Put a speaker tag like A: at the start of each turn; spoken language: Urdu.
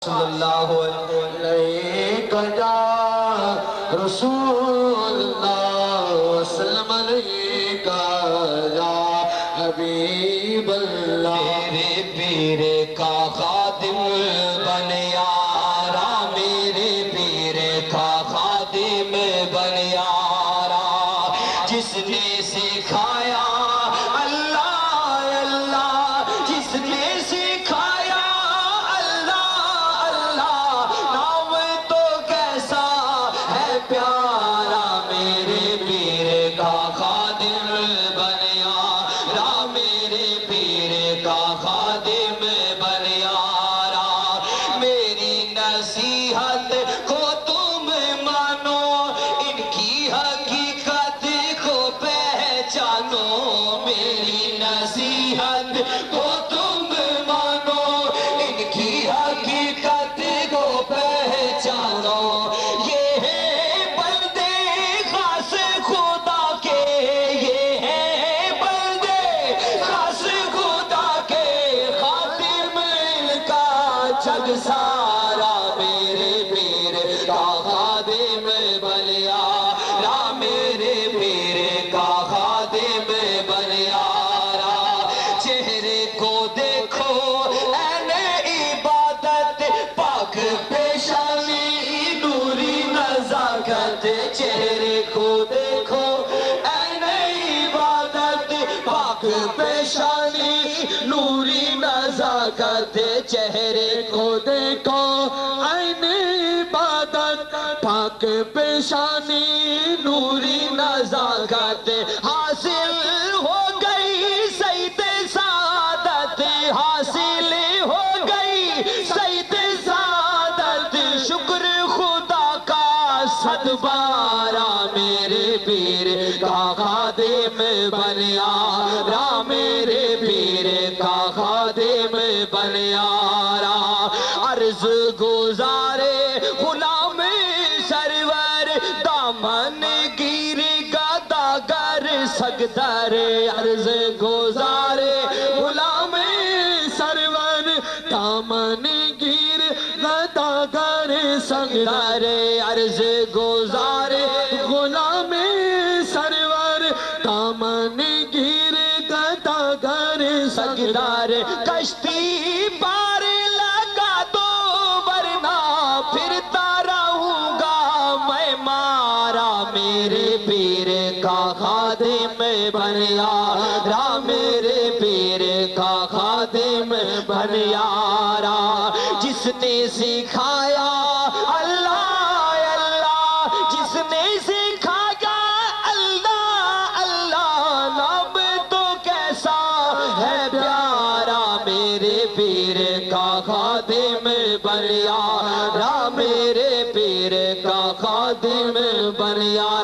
A: صلی اللہ علیہ رسول اللہ وسلم علیہ یا حبیب اللہ میرے پیر کا خادم بن یارا میرے پیر کا خادم بن یارا جس نے سکھایا اللہ اللہ جس نے سکھایا پیارا میرے پیر کا خادم بن یارا میرے پیر کا خادم بن یارا میری نصیحت کو تم مانو ان کی حقیقت کو پہچانو میری نصیحت کو تم مانو ان کی حقیقت کو پہچانو جگ سارا میرے پیر کا خادم بن یارا میرے پیر کا خادم بن یارا چہرے کو دیکھو این عبادت پاک پیشانی نوری نزاکت چہرے کو دیکھو این عبادت پاک پیشانی نوری نزاکت چہرے کو دیکھو عین عبادت پاک پیشانی نوری نزاکت حاصل ہو گئی سید سعادت حاصل ہو گئی سید سعادت شکر خدا کا صد بارہ میرے پیر کا خادم بن یارا میرے پیر کا خادم بن یارا عرض گزارے غلام سرور دامن گیر گداگر سگدر عرض گزارے غلام سرور دامن گیر گداگر سگدر عرض گزارے غلام سرور دامن گیر گداگر سگدر کشتی پار لگا دو ورنہ پھرتا رہوں گا میں مارا میرے پیر کا خادم بن یارا میرے پیر کا خادم بن یارا جس نے سکھایا اللہ اللہ جس نے سکھایا اللہ اللہ نام تو کیسا ہے پیارا میرے پیر کا خادم بن یارا میرے پیر کا خادم بن یارا